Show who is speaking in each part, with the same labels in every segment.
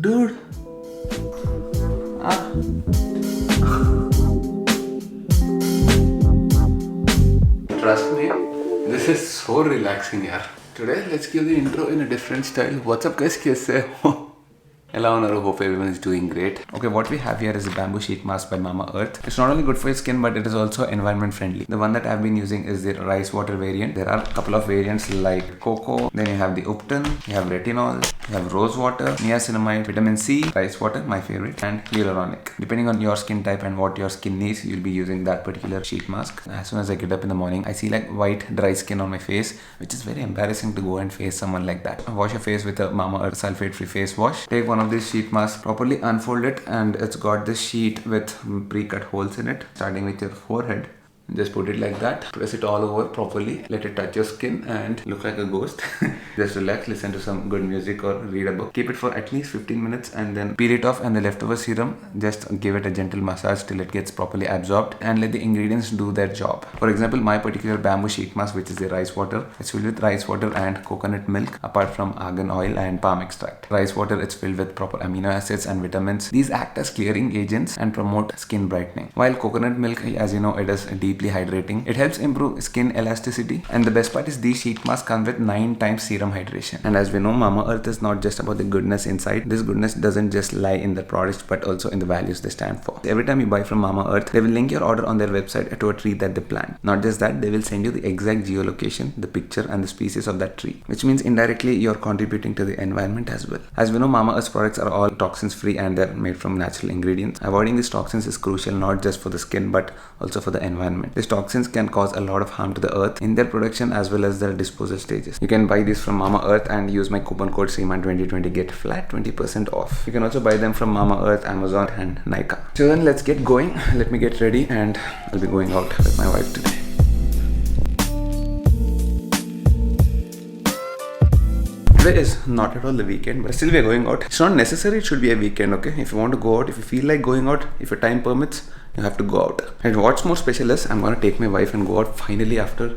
Speaker 1: Dude. Ah. Trust me, this is so relaxing yaar. Today let's give the intro in a different style. What's up guys, kaise ho? Hello, hope everyone is doing great. Okay, what we have here is a bamboo sheet mask by Mama Earth. It's not only good for your skin, but it is also environment friendly. The one that I've been using is the rice water variant. There are a couple of variants like cocoa, then you have the Upton, you have retinol, you have rose water, niacinamide, vitamin C, rice water, my favorite, and hyaluronic. Depending on your skin type and what your skin needs, you'll be using that particular sheet mask. As soon as I get up in the morning, I see like white dry skin on my face, which is very embarrassing to go and face someone like that. Wash your face with a Mama Earth sulfate free face wash. Take one of these sheet masks, properly unfold it, and it's got this sheet with pre-cut holes in it, starting with your forehead. Just put it like that, press it all over properly, let it touch your skin and look like a ghost. Just relax, listen to some good music or read a book. Keep it for at least 15 minutes and then peel it off, and the leftover serum, just give it a gentle massage till it gets properly absorbed and let the ingredients do their job. For example, my particular bamboo sheet mask, which is the rice water, it's filled with rice water and coconut milk apart from argan oil and palm extract. Rice water, it's filled with proper amino acids and vitamins. These act as clearing agents and promote skin brightening. While coconut milk, as you know, it is deeply hydrating. It helps improve skin elasticity, and the best part is these sheet masks come with 9 times serum hydration. And as we know, Mama Earth is not just about the goodness inside. This goodness doesn't just lie in the products but also in the values they stand for. Every time you buy from Mama Earth, they will link your order on their website to a tree that they plant. Not just that, they will send you the exact geolocation, the picture and the species of that tree, which means indirectly you're contributing to the environment as well. As we know, Mama Earth's products are all toxins free and they're made from natural ingredients. Avoiding these toxins is crucial not just for the skin but also for the environment. These toxins can cause a lot of harm to the earth in their production as well as their disposal stages. You can buy these from Mama Earth and use my coupon code SEEMAN2020, get flat 20% off. You can also buy them from Mama Earth, Amazon and Nykaa. So then let's get going. Let me get ready and I'll be going out with my wife today. Today is not at all the weekend, but still we are going out. It's not necessary it should be a weekend, okay? If you want to go out, if you feel like going out, if your time permits, you have to go out. And what's more special is I'm gonna take my wife and go out finally after.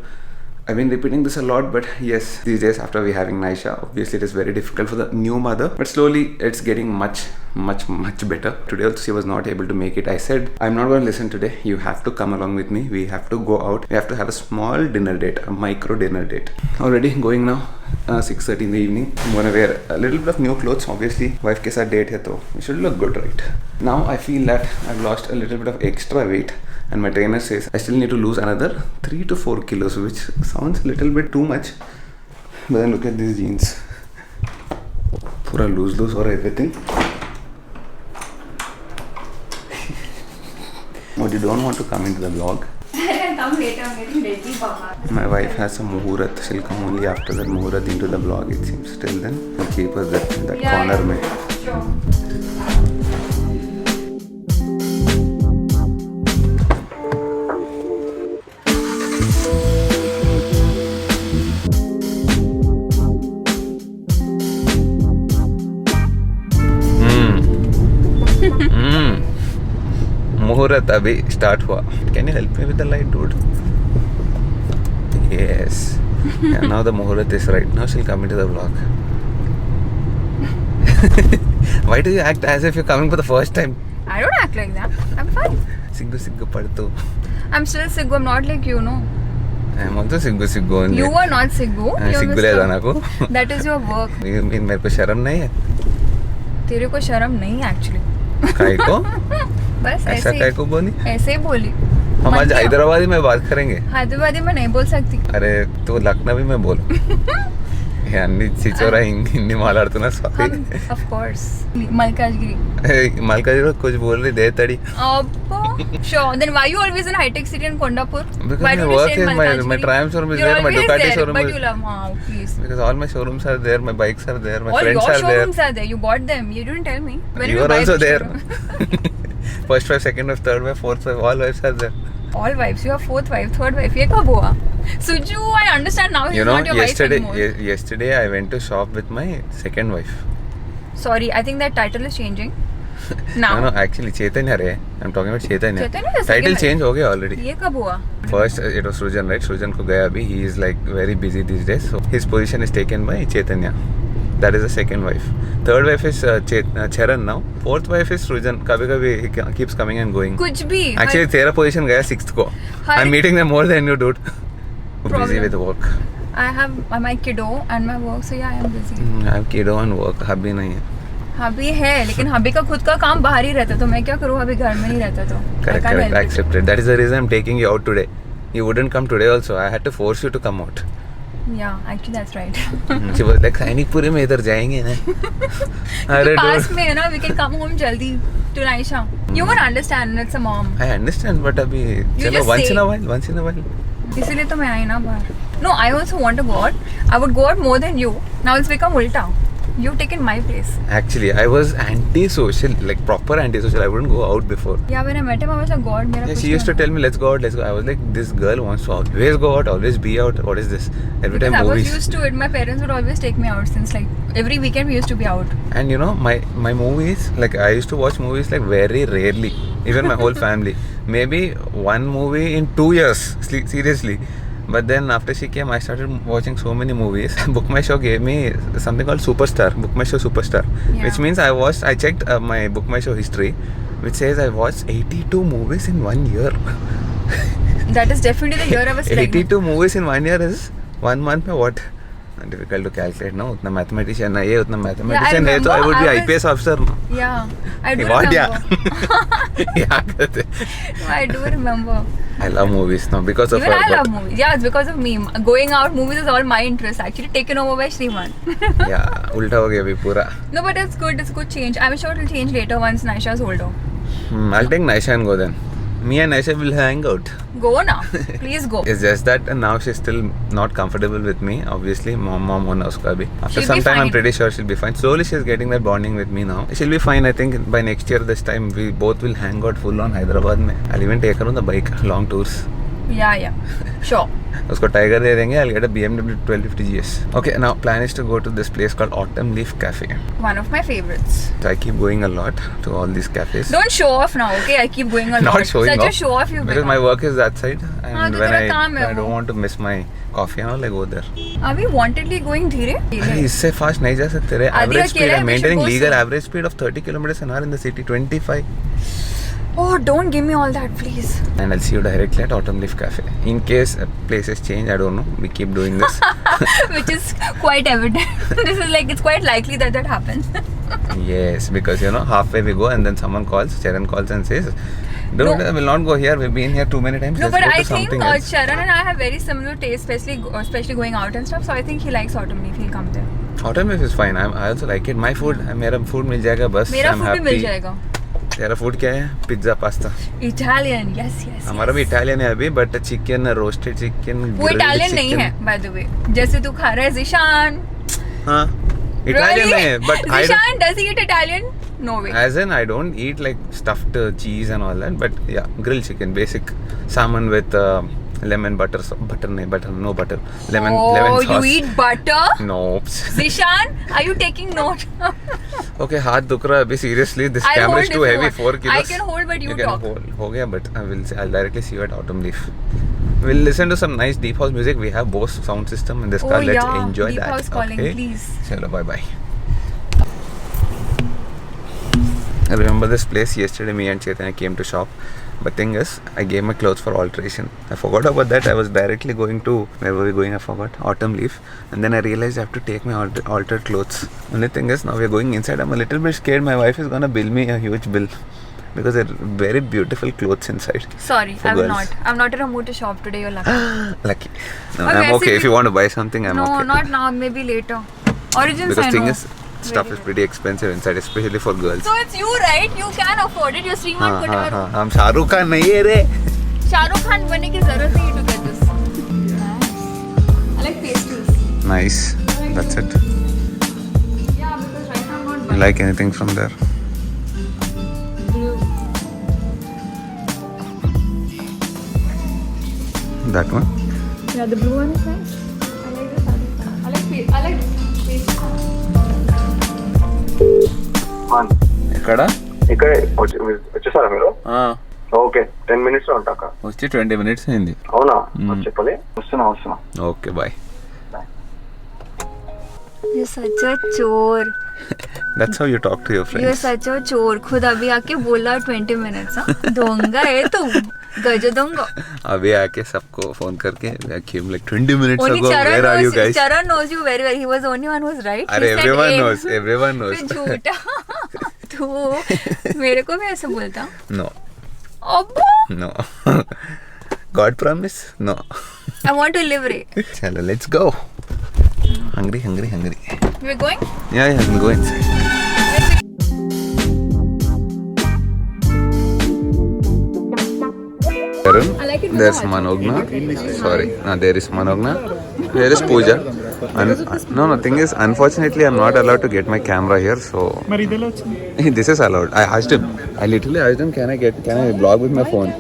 Speaker 1: I've been repeating this a lot, but yes, these days after we having Naisha, obviously it is very difficult for the new mother, but slowly it's getting much better. Today also she was not able to make it. I said, I'm not going to listen today. You have to come along with me. We have to go out. We have to have a small dinner date, a micro dinner date. Already going now, 6:30 in the evening. I'm going to wear a little bit of new clothes. Obviously, wife ke saath date hai to we should look good, right? Now I feel that I've lost a little bit of extra weight. And my trainer says I still need to lose another 3 to 4 kilos, which sounds a little bit too much. But then look at these jeans. Pura loose or everything. What, you don't want to come into the vlog?
Speaker 2: Come later, I'm getting ready, Papa.
Speaker 1: My wife has some muhurat. She'll come only after that muhurat into the vlog, it seems. Till then, we'll keep us that corner.
Speaker 2: Yeah, sure.
Speaker 1: मुहूर्त अभी start हुआ. Can you help me with the light, dude? Yes. Yeah, now the muhurत is right. Now she'll come into the vlog. Why do you act as if you're coming for the first time?
Speaker 2: I don't act like that. I'm fine.
Speaker 1: Siggu padtu.
Speaker 2: I'm still Siggu. I'm not like you, no.
Speaker 1: I'm also Siggu only.
Speaker 2: You are not Siggu.
Speaker 1: Siggu leda naku.
Speaker 2: That is your work.
Speaker 1: You mean मेरे को शर्म नहीं है?
Speaker 2: तेरे को शर्म नहीं actually.
Speaker 1: काहे को?
Speaker 2: बस
Speaker 1: ऐसा काहे को बोली?
Speaker 2: ऐसे ही बोली.
Speaker 1: हम आज हैदराबादी में बात करेंगे.
Speaker 2: हैदराबादी में नहीं बोल सकती.
Speaker 1: अरे तो लखनवी में बोल. यानी चिचोरा हिंदी मालाडतुना sorry.
Speaker 2: Of course. Malkajgiri.
Speaker 1: Malkajgiri कुछ बोल रही दे तड़ी.
Speaker 2: Sure. Then why you always in high-tech city in Kondapur?
Speaker 1: Because
Speaker 2: why
Speaker 1: my
Speaker 2: don't you
Speaker 1: work
Speaker 2: stay in
Speaker 1: is
Speaker 2: Malkajgiri?
Speaker 1: my Triumph showroom is
Speaker 2: You're
Speaker 1: there, my
Speaker 2: always
Speaker 1: Ducati
Speaker 2: there,
Speaker 1: showroom
Speaker 2: but
Speaker 1: is.
Speaker 2: you love, please.
Speaker 1: Because all my showrooms are there, my bikes are there, my
Speaker 2: All
Speaker 1: friends
Speaker 2: your
Speaker 1: are there.
Speaker 2: showrooms are there. You bought them. You didn't tell me. When
Speaker 1: You
Speaker 2: did
Speaker 1: are
Speaker 2: buy
Speaker 1: also
Speaker 2: the
Speaker 1: there.
Speaker 2: showroom?
Speaker 1: First wife, second wife, third wife, fourth wife, all wives are there.
Speaker 2: All wives. You have fourth wife, third wife. ये कब हुआ? Suju, I understand now. He's not your wife anymore.
Speaker 1: Yesterday I went to shop with my second wife.
Speaker 2: Sorry, I think that title is changing. Now.
Speaker 1: No, actually Chaitanya re. I'm talking about Chaitanya.
Speaker 2: Chaitanya is
Speaker 1: Title
Speaker 2: second
Speaker 1: change हो गया already.
Speaker 2: ये कब हुआ?
Speaker 1: First it was Srujan, right? Srujan को गया अभी. He is like very busy these days. So his position is taken by Chaitanya. That is the second wife. Third wife is Charan now. Fourth wife is Srujan. Kabhi he keeps coming and going.
Speaker 2: कुछ भी.
Speaker 1: Actually, तेरा position गया 6th को. I'm meeting them more than you, dude. Busy with work.
Speaker 2: I have my kiddo and my work, so yeah, I am busy.
Speaker 1: I have kiddo and work. Hubby नहीं है.
Speaker 2: हबी है, लेकिन हबी का खुद का काम बाहर ही रहता, तो मैं क्या करूँ, अभी घर में ही रहता तो.
Speaker 1: Correct. I accept it. That is the reason I'm taking you out today. You wouldn't come today also. I had to force you to come out.
Speaker 2: Yeah, actually that's right.
Speaker 1: She was like, Sainikpuri में इधर जाएंगे ना. अरे
Speaker 2: पास में है ना, we can come home जल्दी to Naisha. You won't understand, it's a mom.
Speaker 1: I understand, but अभी चलो once in a while.
Speaker 2: इसीलिए तो मैं आई ना बाहर. No, I also want to go out. I would go out more than you. Now it's become ulta. You've taken my place.
Speaker 1: Actually, I was anti-social, like proper anti-social. I wouldn't go out before.
Speaker 2: Yeah, when I met him, I was like, God, मेरा
Speaker 1: Yeah,
Speaker 2: कुछ
Speaker 1: she used to tell me, let's go out. I was like, this girl wants to always go out, always be out. What is this? Every time
Speaker 2: I was
Speaker 1: movies.
Speaker 2: used to it. My parents would always take me out since like every weekend we used to be out.
Speaker 1: And you know, my movies, like I used to watch movies like very rarely. Even my whole family. Maybe one movie in 2 years, seriously. But then after she came, I started watching so many movies. Book My Show gave me something called Superstar, Book My Show Superstar.
Speaker 2: Yeah.
Speaker 1: Which means I checked my Book My Show history, which says I watched 82 movies in 1 year.
Speaker 2: That is definitely the year I was pregnant.
Speaker 1: 82 movies in 1 year is 1 month में what? Difficult to calculate, no? उतना mathematician है ये, उतना mathematician है तो I would be IPS officer.
Speaker 2: Yeah, I do
Speaker 1: What?
Speaker 2: remember.
Speaker 1: Yeah, करते.
Speaker 2: No, I do remember.
Speaker 1: I love movies now because of
Speaker 2: Even
Speaker 1: her.
Speaker 2: I love movies. Yeah, it's because of me. Going out movies is all my interest. Actually taken over by Shriman.
Speaker 1: Yeah, उल्टा हो गया अभी पूरा.
Speaker 2: No, but it's good. It's a good change. I'm sure it'll change later once Naisha is older.
Speaker 1: I'll take Naisha and go then. Me and Naisha will hang out.
Speaker 2: Go now. Please go.
Speaker 1: It's just that now she's still not comfortable with me. Obviously, mom होना उसका भी. After
Speaker 2: She'll
Speaker 1: some
Speaker 2: be
Speaker 1: time, I'm
Speaker 2: fine.
Speaker 1: pretty sure she'll be fine. Slowly, she's getting that bonding with me now. She'll be fine. I think by next year, this time we both will hang out full on Hyderabad में. I'll even take her on the bike, long tours.
Speaker 2: Yeah. Sure.
Speaker 1: उसको tiger दे देंगे. I'll get a BMW 1250 GS. Okay, now plan is to go to this place called Autumn Leaf Cafe.
Speaker 2: One of my favorites.
Speaker 1: So I keep going a lot to all these cafes.
Speaker 2: Don't show off now, okay? I keep going a lot.
Speaker 1: Not showing
Speaker 2: Such
Speaker 1: off.
Speaker 2: a show off you've
Speaker 1: Because
Speaker 2: become.
Speaker 1: my work is that side, and
Speaker 2: तो
Speaker 1: when
Speaker 2: तेरा काम है
Speaker 1: I don't
Speaker 2: वो.
Speaker 1: want to miss my coffee and all, I go there.
Speaker 2: Are we wantedly going धीरे?
Speaker 1: अरे इससे fast नहीं जा सकते रे.
Speaker 2: आदि
Speaker 1: Average speed,
Speaker 2: अकेला है,
Speaker 1: I'm
Speaker 2: we should
Speaker 1: maintaining
Speaker 2: go
Speaker 1: legal
Speaker 2: slow.
Speaker 1: average speed of 30 km/h in the city, 25.
Speaker 2: Oh, don't give me all that, please.
Speaker 1: And I'll see you directly at Autumn Leaf Cafe. In case places change, I don't know. We keep doing this.
Speaker 2: Which is quite evident. This is like, it's quite likely that happens.
Speaker 1: Yes, because you know, halfway we go and then someone calls, Charan calls and says, dude,
Speaker 2: No.
Speaker 1: I will not go here. We've been here too many times.
Speaker 2: No,
Speaker 1: Let's
Speaker 2: but
Speaker 1: go
Speaker 2: I
Speaker 1: to
Speaker 2: think
Speaker 1: something else.
Speaker 2: Charan and I have very similar taste, especially going out and stuff. So I think he likes Autumn Leaf. He'll come there.
Speaker 1: Autumn Leaf is fine. I also like it. My food, मेरा food मिल जाएगा बस.
Speaker 2: मेरा
Speaker 1: I'm
Speaker 2: food भी
Speaker 1: happy.
Speaker 2: मिल जाएगा.
Speaker 1: तेरा food क्या है? Pizza, pasta.
Speaker 2: Italian, yes.
Speaker 1: हमारा भी इटालियन है अभी, बट चिकन, रोस्टेड चिकन,
Speaker 2: वो इटालियन नहीं है, by the way. जैसे तू खा रहा है Zishan.
Speaker 1: हाँ, इटालियन
Speaker 2: Really?
Speaker 1: है, but I don't,
Speaker 2: Zishan, does he eat Italian? No way.
Speaker 1: as in I don't eat like stuffed cheese and all that, but yeah, grilled chicken, basic salmon with lemon butter, no butter, lemon
Speaker 2: Oh,
Speaker 1: sauce.
Speaker 2: you eat butter?
Speaker 1: No.
Speaker 2: Zishan, are you taking note?
Speaker 1: Okay, हाथ दुख रहा है अभी seriously. This
Speaker 2: I'll
Speaker 1: camera is
Speaker 2: hold
Speaker 1: too
Speaker 2: if you
Speaker 1: heavy,
Speaker 2: want.
Speaker 1: 4 kilos.
Speaker 2: I can hold, but you
Speaker 1: can
Speaker 2: talk.
Speaker 1: hold. हो गया, but I'll directly see you at Autumn Leaf. We'll listen to some nice deep house music. We have Bose sound system in this car.
Speaker 2: Oh
Speaker 1: Let's
Speaker 2: yeah,
Speaker 1: enjoy
Speaker 2: deep
Speaker 1: that.
Speaker 2: house calling,
Speaker 1: okay?
Speaker 2: please.
Speaker 1: Chalo, bye. I remember this place yesterday. Me and Chaitanya came to shop. But thing is, I gave my clothes for alteration. I forgot about that. I was directly going to, where were we going? I forgot. Autumn Leaf. And then I realized I have to take my altered clothes. Only thing is, now we are going inside. I'm a little bit scared. My wife is gonna bill me a huge bill. Because they're very beautiful clothes inside.
Speaker 2: Sorry,
Speaker 1: For
Speaker 2: I'm
Speaker 1: girls.
Speaker 2: not. I'm not in a mood to shop today. You're lucky.
Speaker 1: Lucky. No,
Speaker 2: Okay,
Speaker 1: I'm okay.
Speaker 2: see,
Speaker 1: If you want to buy something, I'm
Speaker 2: no,
Speaker 1: okay.
Speaker 2: not now. Maybe later. Origins,
Speaker 1: Because
Speaker 2: I
Speaker 1: thing
Speaker 2: know.
Speaker 1: is, stuff
Speaker 2: Very
Speaker 1: is pretty expensive inside, especially for girls.
Speaker 2: So it's you, right? You can afford it. You're Sriman Kutavaru.
Speaker 1: हम शाहरुख खान नहीं है रे.
Speaker 2: Shahrukh Khan बनने की जरूरत नहीं है to get this. I like pastels.
Speaker 1: Nice. That's it.
Speaker 2: Yeah, because right now I'm not
Speaker 1: You
Speaker 2: buying
Speaker 1: like anything from there?
Speaker 2: blue.
Speaker 1: That one?
Speaker 2: Yeah, the blue one is nice. I like this other one. I like pastels.
Speaker 1: ఎక్కడ?
Speaker 3: ఇక్కడ వచ్చేసారా మీరు? Okay 10 minutes లో ఉంటాక.
Speaker 1: వచ్చి 20 minutes అయింది.
Speaker 3: అవునా? చెప్పలే. వస్తున్నా.
Speaker 1: Okay bye.
Speaker 2: You're such a chore.
Speaker 1: That's how you talk to your
Speaker 2: You're
Speaker 1: friends.
Speaker 2: such a chore. खुद अभी आके बोला 20 minutes. दोंगा है तू. गजदोंगा.
Speaker 1: अभी आके सबको फोन करके came like 20 minutes
Speaker 2: Only
Speaker 1: ago. Where are you guys?
Speaker 2: Charan knows you very well. He was the only one who was right.
Speaker 1: अरे
Speaker 2: He said
Speaker 1: everyone
Speaker 2: A.
Speaker 1: knows. Everyone knows.
Speaker 2: तू झूठा. तू मेरे को भी ऐसे बोलता.
Speaker 1: No.
Speaker 2: अब्बा.
Speaker 1: No. God promise? No.
Speaker 2: I want to live Ray.
Speaker 1: Chalo, let's go. Hungry.
Speaker 2: We're going?
Speaker 1: Yeah, we'll go inside.
Speaker 2: I like it with
Speaker 1: There's
Speaker 2: the hot
Speaker 1: Manogna. Sorry, there is Manogna. There is Pooja. No, thing is, unfortunately, I'm not allowed to get my camera here, so this is allowed. I literally asked him, can I vlog with my phone?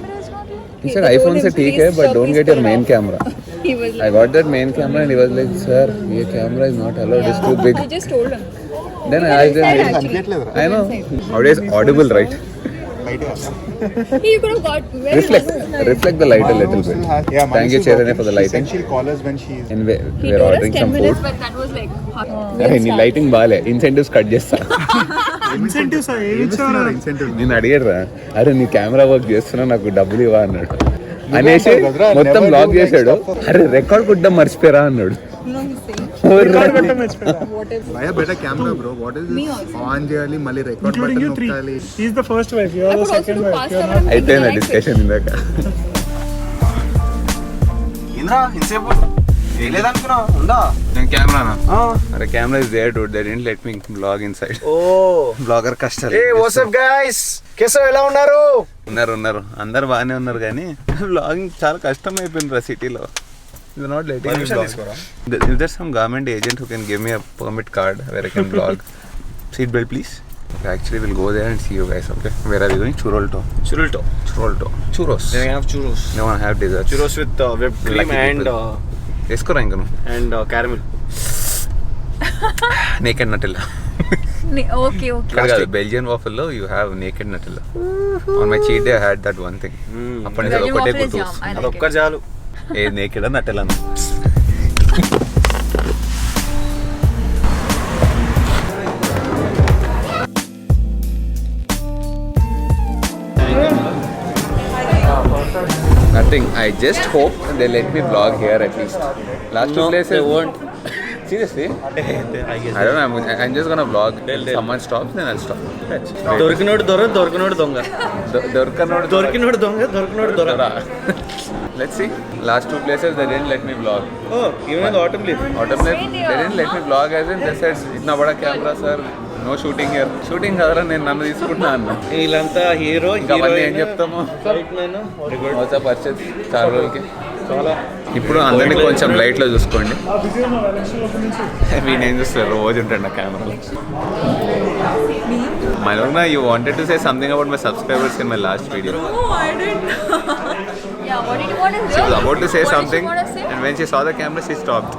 Speaker 1: He said, iPhone se theek hai, but don't get your main camera.
Speaker 2: He was like,
Speaker 1: I got that main camera and he was like, sir, your camera is not allowed, it's too big.
Speaker 2: I just told him.
Speaker 1: Then I asked him, I know, nowadays audible, right?
Speaker 2: He could have got very
Speaker 1: Reflect the light a little bit.
Speaker 4: Yeah,
Speaker 1: Thank you, Chaitanya, for the lighting.
Speaker 4: She'll call us when she's.
Speaker 1: And
Speaker 2: He
Speaker 1: we're
Speaker 2: told us
Speaker 1: ordering
Speaker 2: 10
Speaker 1: some
Speaker 2: minutes,
Speaker 1: food.
Speaker 2: but that was like hot.
Speaker 1: అరే నీ lighting బాగాలే incentives cut చేస్తా
Speaker 4: Incentives are incentives.
Speaker 1: నేను అడిగారా అరే నీ camera work చేస్తున్నా నాకు డబ్బులు ఇవ్వ అన్నాడు అనేసి మొత్తం బ్లాగ్ చేశాడు అరే రికార్డ్ కొట్టడం మర్చిపోయారా అన్నాడు
Speaker 4: Buy a better camera, bro. What is this? On చేయాలి మళ్ళీ record
Speaker 5: Including you
Speaker 4: button
Speaker 5: three.
Speaker 4: నొక్కాలి.
Speaker 5: He's the first wife. You
Speaker 2: I
Speaker 5: are the
Speaker 2: could also
Speaker 5: second
Speaker 2: do
Speaker 5: wife.
Speaker 2: pasta,
Speaker 5: You're
Speaker 2: but
Speaker 5: not.
Speaker 2: I'm
Speaker 1: అయిపోయింది
Speaker 2: thinking like
Speaker 1: discussion ఇందాక
Speaker 6: ఇంద్రా ఇంతసేపు వేయలేదనుకున్నా ఉందా
Speaker 1: నేను కెమెరానా అరే camera is there dude they didn't let me vlog inside
Speaker 6: ఓ
Speaker 1: blogger కష్టాలు
Speaker 6: ఏ వాట్సాప్ గైస్ కేసో ఎలా ఉన్నారు
Speaker 1: ఉన్నారు అందరు బాగానే ఉన్నారు కానీ బ్లాగింగ్ చాలా కష్టం అయిపోయింది రా సిటీలో They're not letting me vlog. If there's some government agent who can give me a permit card where I can vlog. Seat belt, please. Okay, actually, we'll go there and see you guys, okay? Where are we going? Churolto.
Speaker 6: చురుల్టో
Speaker 1: Churros.
Speaker 6: they have churros
Speaker 1: They want to have desserts.
Speaker 6: churros with whipped cream
Speaker 1: Lucky
Speaker 6: and
Speaker 1: people. Eskora inga nu.
Speaker 6: caramel
Speaker 1: Naked Nutella.
Speaker 2: Okay.
Speaker 1: Belgian waffle lo you have naked Nutella. On my cheat day I had that one thing. అప్పటి నుంచి
Speaker 2: Belgian
Speaker 1: ఒకటే
Speaker 2: waffle is
Speaker 1: గుర్తు
Speaker 2: yum. I like it.
Speaker 6: అదొక్క చాలు
Speaker 1: ఏ naked నటెలా Nothing. I just hope they let me vlog here at least. Last two places.
Speaker 6: they won't.
Speaker 1: Seriously? I don't know. I'm just gonna vlog. Someone stops, then I'll stop.
Speaker 6: దొరికినోడు దొరికినోడు దొంగ దొరికినోడు దొర
Speaker 1: Let's see. Last two places they didn't let me vlog.
Speaker 6: Oh even autumn leave
Speaker 1: Autumn they didn't let me vlog as in they said itna bada camera sir. No shooting here. Shooting కదరా నేను నన్ను తీసుకుంటున్నా అన్న
Speaker 6: వీళ్ళంతా hero
Speaker 1: ఇంకా అవన్నీ ఏం చెప్తాము వచ్చా పరిస్థితి చాలా రోజులకి ఇప్పుడు అందరినీ కొంచెం లైట్లో చూసుకోండి వీణేం చూస్తారు రోజు ఉంటాడు నా కెమెరాలో Manogna, you wanted to say something about my subscribers in my last video.
Speaker 2: No, I didn't. Yeah, what did you want to say?
Speaker 1: She was about to say
Speaker 2: What
Speaker 1: something
Speaker 2: did she want to say?
Speaker 1: and when she saw the camera she stopped.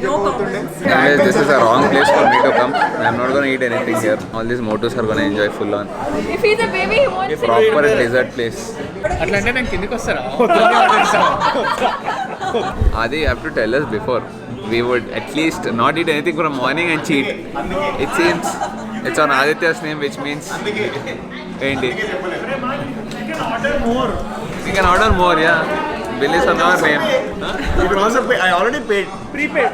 Speaker 2: No comments.
Speaker 1: Anyways, this is a wrong place for me to come. I'm not gonna eat anything here. All these motos are gonna enjoy full on.
Speaker 2: If he's a baby, he wants to
Speaker 1: Proper desert place.
Speaker 5: అట్లంటే నేను కిందికి వస్తారా
Speaker 1: Adi, you have to tell us before. We would at least not eat anything from morning and cheat. It seems it's on Aditya's name, which means Enti. We can order more, yeah. Bill is on our name.
Speaker 6: You can also pay. I already paid.
Speaker 5: Prepaid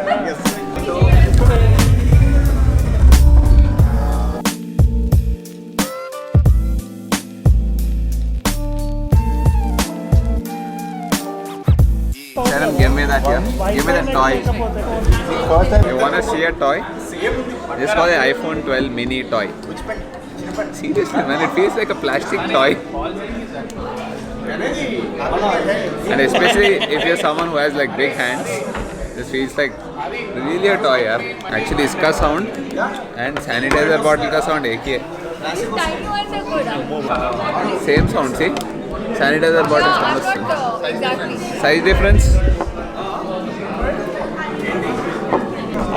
Speaker 1: Sharon, give me that here. Give me that toy. You wanna see a toy? This is called the iPhone 12 mini toy. Seriously, man, it feels like a plastic toy. And especially if you're someone who has like big hands, this feels like really a toy, yaar. Actually, iska sound and sanitizer bottle ka sound ek hi hai.
Speaker 2: tiny ones are good.
Speaker 1: Same sound, see? Sanitizer bottle
Speaker 2: Yeah,
Speaker 1: sound
Speaker 2: I'm
Speaker 1: is same.
Speaker 2: not exactly.
Speaker 1: Size difference?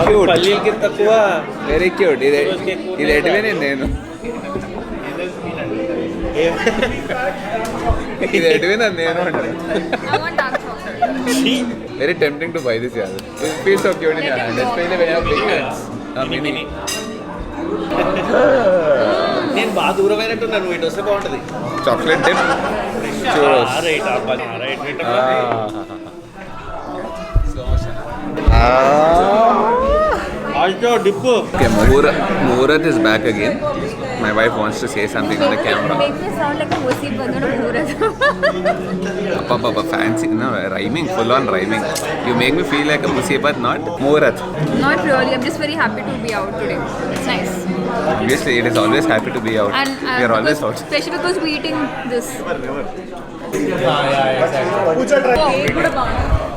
Speaker 1: Cute.
Speaker 6: పల్లీలకి తక్కువ
Speaker 1: Very cute. ఇది ఎటువే నేను ఇది ఎటువే నేను
Speaker 2: I want dark chocolate.
Speaker 1: Very tempting to buy this, yeah. It feels so cute in your hand, especially when you have big hands. Mini.
Speaker 6: నేను బాగా దూరం అయినట్టున్నాను ఇటు వస్తే బాగుంటుంది
Speaker 1: Chocolate dip. Churros.
Speaker 6: రైట్ ఆల్టో dip
Speaker 1: Okay, Murat is back again. My wife wants to say something on the camera.
Speaker 2: Make me sound like a pussy, but not a Murat.
Speaker 1: Papa, fancy, no, rhyming, full on rhyming. You make me feel like a pussy, but not Murat.
Speaker 2: Not really. I'm just very happy to be out today. It's nice.
Speaker 1: Obviously, it is always happy to be out.
Speaker 2: And
Speaker 1: We are always out.
Speaker 2: especially because we're eating this.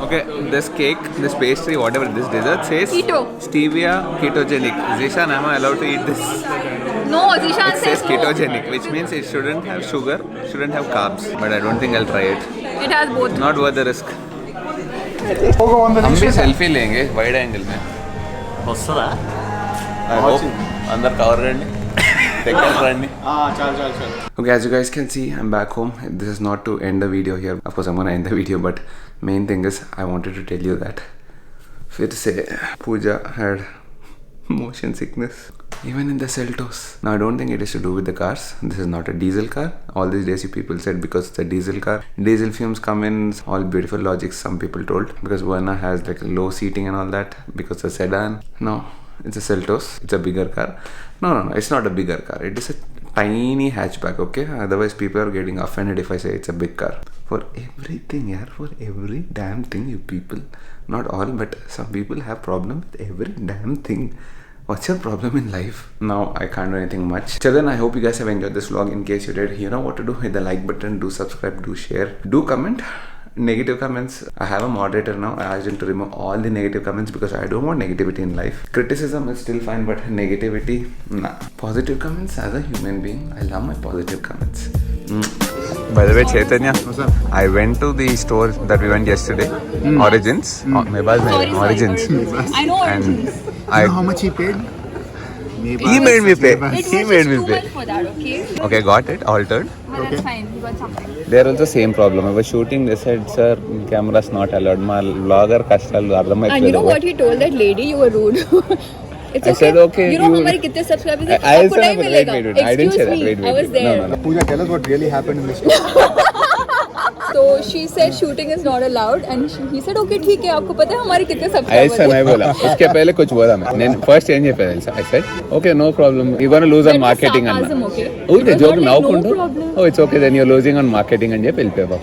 Speaker 1: Okay, this cake, this pastry, whatever this dessert says
Speaker 2: Keto.
Speaker 1: stevia ketogenic. Zishan, am I allowed to eat this?
Speaker 2: No, Zishan
Speaker 1: It
Speaker 2: says
Speaker 1: says ketogenic, which means it shouldn't have sugar, shouldn't have carbs. But I don't think I'll try it.
Speaker 2: it has both.
Speaker 1: Not worth the risk. हम भी selfie लेंगे wide angle में.
Speaker 6: వస్తుందా
Speaker 1: I hope अंदर cover करनी.
Speaker 4: चल
Speaker 1: Okay, as you guys can see, I'm back home. This is not to end the video here. Of course, I'm gonna end the video, but main thing is I wanted to tell you that फिर से Pooja had motion sickness. Even in the Seltos. Now, I don't think it is to do with the cars. This is not a diesel car. All these days, you people said because it's a diesel car, diesel fumes come in. All beautiful logics, some people told. Because Verna has like low seating and all that. Because it's a sedan. No, it's a Seltos. It's a bigger car. No, it's not a bigger car. It is a tiny hatchback, okay? Otherwise, people are getting offended if I say it's a big car. For everything, yeah, for every damn thing, you people. Not all, but some people have problem with every damn thing. What's your problem in life? Now, I can't do anything much. So then, I hope you guys have enjoyed this vlog. In case you did, you know what to do. Hit the like button, do subscribe, do share, do comment. Negative comments, I have a moderator now. I asked him to remove all the negative comments because I don't want negativity in life. Criticism is still fine, but negativity, nah. Positive comments, as a human being, I love my positive comments. By the way, Chaitanya,
Speaker 4: What's up?
Speaker 1: I went to the store that we went yesterday, Origins. Mebaz nahi, Origins.
Speaker 2: I know
Speaker 1: And
Speaker 2: Origins.
Speaker 1: I,
Speaker 4: You know how much he paid?
Speaker 1: he made me pay.
Speaker 2: It was
Speaker 1: He
Speaker 2: just
Speaker 1: made me
Speaker 2: too
Speaker 1: pay.
Speaker 2: much for that, okay?
Speaker 1: Okay, got it, altered.
Speaker 2: But that's fine. You got something.
Speaker 1: They are also same problem. I was shooting, they said, sir, camera's not allowed. My vlogger kashtalu ardhamai.
Speaker 2: And you know what he told that lady? You were rude. It's
Speaker 1: I said, okay,
Speaker 2: You know
Speaker 1: you-
Speaker 2: हमारे कितने subscribers हैं?
Speaker 1: I
Speaker 2: आपको
Speaker 1: said,
Speaker 2: नहीं
Speaker 1: wait,
Speaker 2: मिलेगा.
Speaker 1: wait. I didn't say that.
Speaker 2: Excuse me,
Speaker 1: Wait.
Speaker 2: I was there.
Speaker 1: No.
Speaker 4: Pooja, tell us what really happened in this story.
Speaker 2: So she said shooting is not allowed, and he said okay ठीक है. आपको पता है हमारे कितने
Speaker 1: ऐसा
Speaker 2: subscribers
Speaker 1: नहीं
Speaker 2: हैं?
Speaker 1: बोला. उसके पहले कुछ बोला मैं. First change है पहले. I said, okay, no problem. You're gonna lose on
Speaker 2: That was
Speaker 1: marketing.
Speaker 2: sarcasm, okay?
Speaker 1: Oh,
Speaker 2: It
Speaker 1: the
Speaker 2: was
Speaker 1: joke
Speaker 2: not
Speaker 1: now
Speaker 2: like, no
Speaker 1: kundu.
Speaker 2: problem.
Speaker 1: Oh, it's okay. Then you're losing on marketing and je pilpe.